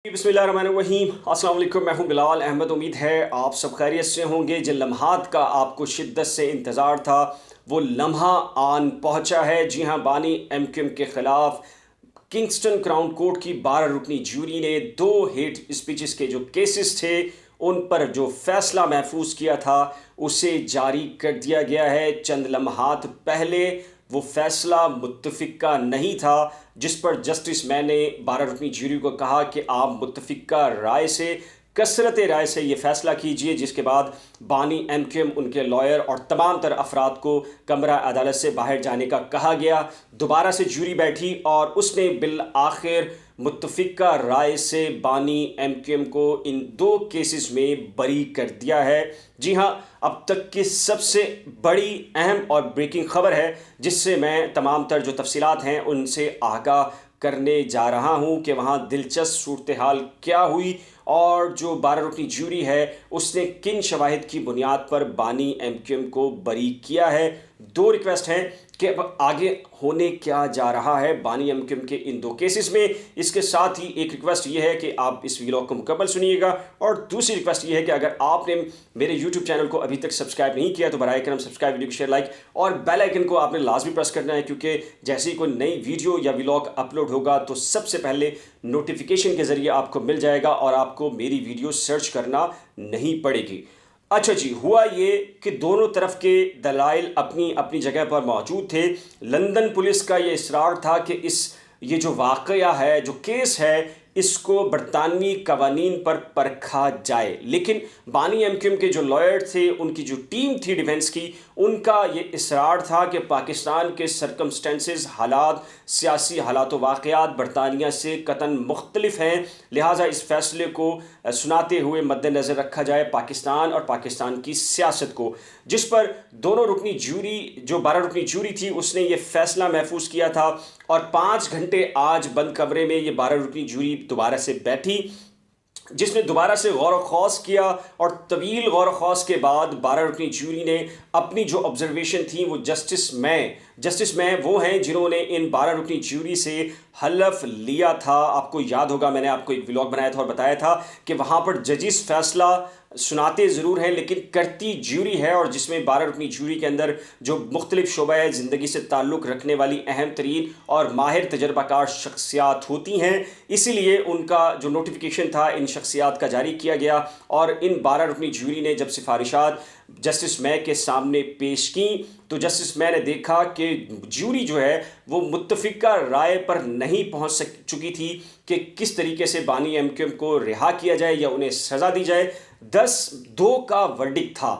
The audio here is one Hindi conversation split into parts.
बिस्मिल्लाहिर्रहमानिर्रहीम। अस्सलाम वालेकुम। मैं हूं बिलाल अहमद। उम्मीद है आप सब खैरियत से होंगे। जिन लम्हात का आपको शिद्दत से इंतज़ार था वो लम्हा आन पहुंचा है। जी हां, बानी एमक्यूएम के ख़िलाफ़ किंगस्टन क्राउन कोर्ट की 12 रुकनी जूरी ने 2 हेट स्पीचेस के जो केसेस थे उन पर जो फ़ैसला महफूज किया था उसे जारी कर दिया गया है। चंद लम्हात पहले वो फ़ैसला मुत्तफ़िका नहीं था, जिस पर जस्टिस मैंने 12 रुकनी जूरी को कहा कि आप मुत्तफ़िका राय से, कसरत राय से ये फ़ैसला कीजिए। जिसके बाद बानी एमक्यूएम, उनके लॉयर और तमाम तर अफराद को कमरा अदालत से बाहर जाने का कहा गया। दोबारा से जूरी बैठी और उसने बिल आखिर मुत्तफ़िका राय से बानी एमक्यूएम को इन 2 केसेस में बरी कर दिया है। जी हाँ, अब तक की सबसे बड़ी, अहम और ब्रेकिंग ख़बर है, जिससे मैं तमाम तर जो तफसीलात हैं उनसे आगाह करने जा रहा हूं कि वहां दिलचस्प सूरत हाल क्या हुई और जो 12 रुकनी जूरी है उसने किन शवाहिद की बुनियाद पर बानी एमक्यूएम को बरी किया है। 2 रिक्वेस्ट हैं कि अब आगे होने क्या जा रहा है बानी एमक्यूएम के इन 2 केसेस में। इसके साथ ही एक रिक्वेस्ट ये है कि आप इस व्लॉग को मुकम्मल सुनिएगा, और दूसरी रिक्वेस्ट ये है कि अगर आपने मेरे यूट्यूब चैनल को अभी तक सब्सक्राइब नहीं किया तो बराए करम सब्सक्राइब, वीडियो को शेयर, लाइक और बेल आइकन को आपने लाजमी प्रेस करना है, क्योंकि जैसे ही कोई नई वीडियो या व्लॉग अपलोड होगा तो सबसे पहले नोटिफिकेशन के ज़रिए आपको मिल जाएगा और आपको मेरी वीडियो सर्च करना नहीं पड़ेगी। अच्छा जी, हुआ ये कि दोनों तरफ के दलाइल अपनी अपनी जगह पर मौजूद थे। लंदन पुलिस का ये इसरार था कि ये जो वाक़या है, जो केस है, इसको बरतानवी कवानीन पर परखा जाए। लेकिन बानी एमक्यूएम के जो लॉयर थे, उनकी जो टीम थी डिफेंस की, उनका ये इसरार था कि पाकिस्तान के सरकमस्टेंसेस, हालात, सियासी हालात व वाक़यात बरतानिया से कतन मुख्तलिफ हैं, लिहाजा इस फैसले को सुनाते हुए मद्देनज़र रखा जाए पाकिस्तान और पाकिस्तान की सियासत को। जिस पर दोनों रुकनी जूरी, जो 12 रुकनी जूरी थी, उसने ये फ़ैसला महफूज किया था और 5 घंटे आज बंद कमरे में ये 12 रुकनी जूरी दोबारा से बैठी, जिसने दोबारा से गौर खौस किया। और तवील गौर खौस के बाद 12 रुकनी जूरी ने अपनी जो ऑब्जर्वेशन थी वो जस्टिस मैं वो हैं जिन्होंने इन 12 रुकनी जूरी से हलफ लिया था। आपको याद होगा, मैंने आपको एक व्लॉग बनाया था और बताया था कि वहाँ पर जजिस फ़ैसला सुनाते ज़रूर हैं लेकिन करती जूरी है, और जिसमें 12 रुकनी जूरी के अंदर जो मुख्तलिफ शोबा ज़िंदगी से ताल्लुक़ रखने वाली अहम तरीन और माहिर तजर्बाकार शख्सियात होती हैं। इसीलिए उनका जो नोटिफिकेशन था इन शख्सियात का जारी किया गया, और इन 12 रुकनी जूरी ने जब सिफारिशात जस्टिस मै के सामने पेश की तो जस्टिस मै ने देखा कि जूरी जो है वो मुत्तफ़िका राय पर नहीं पहुंच चुकी थी कि किस तरीके से बानी एमक्यूएम को रिहा किया जाए या उन्हें सज़ा दी जाए। 10-2 का वर्डिक्ट था।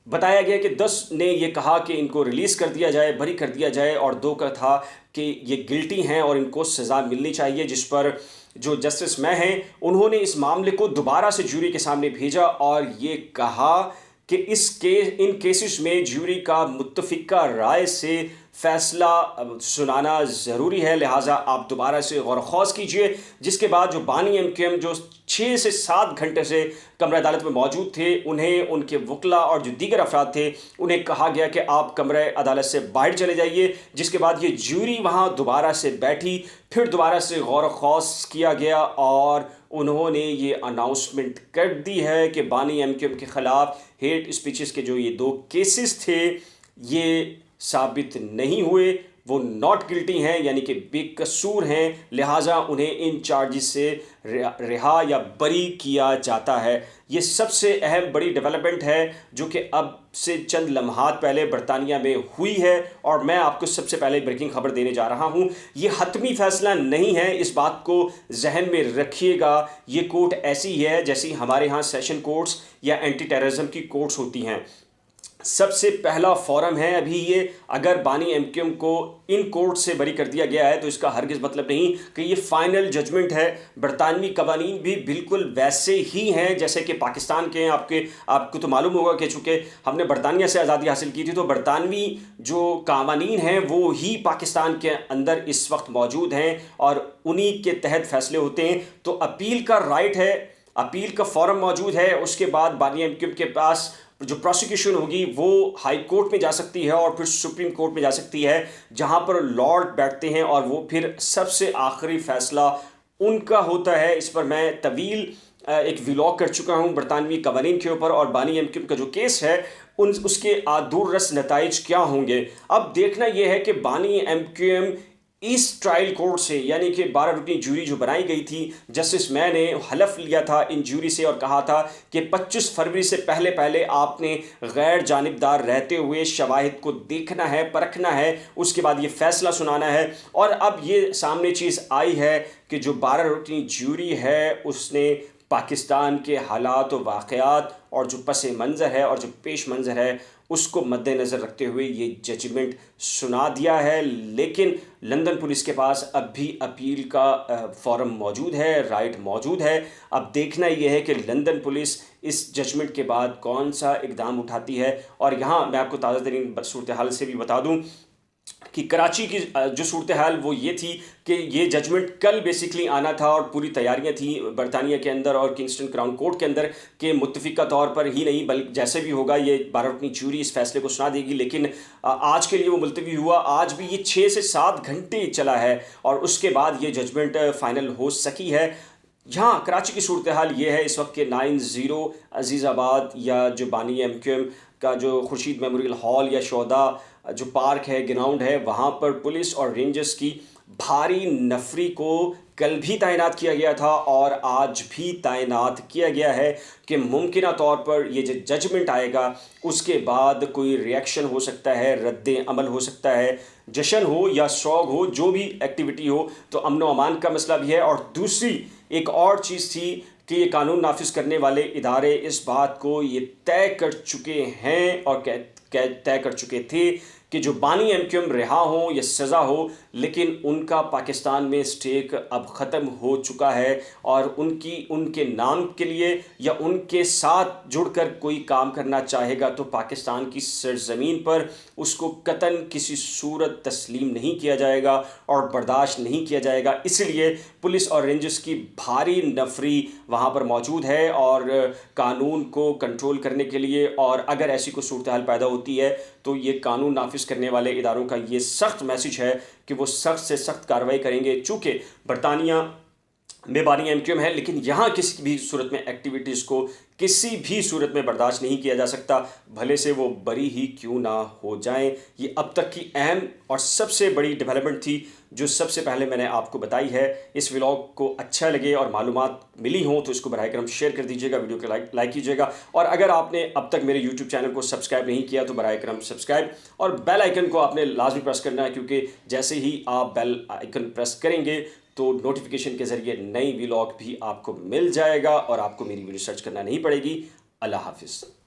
बताया गया कि 10 ने ये कहा कि इनको रिलीज़ कर दिया जाए, बरी कर दिया जाए, और 2 का था कि ये गिल्टी हैं और इनको सज़ा मिलनी चाहिए। जिस पर जो जस्टिस मैं हैं उन्होंने इस मामले को दोबारा से जूरी के सामने भेजा और ये कहा कि इन केसेस में जूरी का मुत्तफ़िका राय से फ़ैसला सुनाना ज़रूरी है, लिहाजा आप दोबारा से गौर खौस कीजिए। जिसके बाद जो बानी एमक्यूएम जो 6 से 7 घंटे से कमरा अदालत में मौजूद थे, उन्हें, उनके वकला और जो दीगर अफराद थे, उन्हें कहा गया कि आप कमरा अदालत से बाहर चले जाइए। जिसके बाद ये जूरी वहाँ दोबारा से बैठी, फिर दोबारा से गौर खौस किया गया और उन्होंने ये अनाउंसमेंट कर दी है कि बानी एमक्यूएम के ख़िलाफ़ हेट स्पीचेस के जो ये 2 केसेस थे ये साबित नहीं हुए, वो नॉट गिल्टी हैं, यानी कि बेकसूर हैं, लिहाजा उन्हें इन चार्जेस से रिहा या बरी किया जाता है। ये सबसे अहम बड़ी डेवलपमेंट है जो कि अब से चंद लम्हात पहले बरतानिया में हुई है, और मैं आपको सबसे पहले ब्रेकिंग खबर देने जा रहा हूँ। ये हतमी फ़ैसला नहीं है, इस बात को जहन में रखिएगा। ये कोर्ट ऐसी है जैसी हमारे यहाँ सेशन कोर्ट्स या एंटी टेररिज्म की कोर्ट्स होती हैं। सबसे पहला फोरम है अभी ये। अगर बानी एमक्यूएम को इन कोर्ट से बरी कर दिया गया है तो इसका हरगिज़ मतलब नहीं कि ये फ़ाइनल जजमेंट है। बरतानवी कवानीन भी बिल्कुल वैसे ही हैं जैसे कि पाकिस्तान के हैं। आपको तो मालूम होगा कि चूँकि हमने बरतानिया से आज़ादी हासिल की थी तो बरतानवी जो कवानीन हैं वो ही पाकिस्तान के अंदर इस वक्त मौजूद हैं और उन्हीं के तहत फ़ैसले होते हैं। तो अपील का राइट है, अपील का फॉरम मौजूद है। उसके बाद बानी एमक्यूएम के पास जो प्रोसिक्यूशन होगी वो हाई कोर्ट में जा सकती है और फिर सुप्रीम कोर्ट में जा सकती है, जहां पर लॉर्ड बैठते हैं और वो फिर सबसे आखिरी फैसला उनका होता है। इस पर मैं तवील एक व्लॉग कर चुका हूँ बरतानवी कवानीन के ऊपर, और बानी एमक्यूएम का जो केस है उसके दूररस नताइज क्या होंगे। अब देखना यह है कि बानी एमक्यूएम इस ट्रायल कोर्ट से, यानी कि 12 रुकनी जूरी जो बनाई गई थी, जस्टिस मैं ने हलफ लिया था इन जूरी से और कहा था कि 25 फरवरी से पहले पहले आपने गैर जानिबदार रहते हुए शवाहिद को देखना है, परखना है, उसके बाद ये फैसला सुनाना है। और अब ये सामने चीज़ आई है कि जो 12 रुकनी जूरी है उसने पाकिस्तान के हालात व वाक़यात और जो पस मंज़र है और जो पेश मंज़र है उसको मद्देनज़र रखते हुए ये जजमेंट सुना दिया है। लेकिन लंदन पुलिस के पास अब भी अपील का फॉर्म मौजूद है, राइट मौजूद है। अब देखना यह है कि लंदन पुलिस इस जजमेंट के बाद कौन सा इकदाम उठाती है। और यहाँ मैं आपको ताज़ा तरीन सूरत हाल से भी बता दूँ कि कराची की जो सूरत हाल वो ये थी कि ये जजमेंट कल बेसिकली आना था और पूरी तैयारियां थी बरतानिया के अंदर और किंगस्टन क्राउन कोर्ट के अंदर कि मुत्तफ़िका तौर पर ही नहीं बल्कि जैसे भी होगा ये 12 रुकनी जूरी इस फैसले को सुना देगी। लेकिन आज के लिए वो मुलतवी हुआ। आज भी ये 6 से 7 घंटे चला है और उसके बाद ये जजमेंट फ़ाइनल हो सकी है। यहाँ कराची की सूरत हाल ये है इस वक्त के 90 अजीज़ाबाद या जो बानी एमक्यूएम का जो खुर्शीद मेमोरियल हॉल या शोदा जो पार्क है, ग्राउंड है, वहाँ पर पुलिस और रेंजर्स की भारी नफरी को कल भी तैनात किया गया था और आज भी तैनात किया गया है कि मुमकिन तौर पर ये जो जजमेंट आएगा उसके बाद कोई रिएक्शन हो सकता है, रद्द अमल हो सकता है, जश्न हो या शौक हो, जो भी एक्टिविटी हो, तो अमन व अमान का मसला भी है। और दूसरी एक और चीज़ थी कि ये कानून नाफिज करने वाले इदारे इस बात को ये तय कर चुके हैं और तय कर चुके थे कि जो बानी एमक्यूएम रिहा हो या सज़ा हो, लेकिन उनका पाकिस्तान में स्टेक अब ख़त्म हो चुका है और उनके नाम के लिए या उनके साथ जुड़कर कोई काम करना चाहेगा तो पाकिस्तान की सरज़मीन पर उसको कतन किसी सूरत तस्लीम नहीं किया जाएगा और बर्दाश्त नहीं किया जाएगा। इसलिए पुलिस और रेंजर्स की भारी नफरी वहाँ पर मौजूद है और कानून को कंट्रोल करने के लिए, और अगर ऐसी कोई सूरत हाल पैदा होती है तो ये कानून नाफिज करने वाले इदारों का ये सख्त मैसेज है कि वो सख्त से सख्त कार्रवाई करेंगे। चूँकि बरतानिया में बानी एमक्यूएम है, लेकिन यहाँ किसी भी सूरत में एक्टिविटीज़ को किसी भी सूरत में बर्दाश्त नहीं किया जा सकता, भले से वो बरी ही क्यों ना हो जाएं। ये अब तक की अहम और सबसे बड़ी डेवलपमेंट थी जो सबसे पहले मैंने आपको बताई है। इस व्लॉग को अच्छा लगे और मालूमात मिली हों तो इसको बराए करम शेयर कर दीजिएगा, वीडियो को लाइक कीजिएगा, और अगर आपने अब तक मेरे यूट्यूब चैनल को सब्सक्राइब नहीं किया तो बराए करम सब्सक्राइब और बेल आइकन को आपने लाजमी प्रेस करना है, क्योंकि जैसे ही आप बेल आइकन प्रेस करेंगे तो नोटिफिकेशन के ज़रिए नई व्लॉग भी आपको मिल जाएगा और आपको मेरी वीडियो सर्च करना नहीं पड़ेगी। अल्लाह हाफिज़।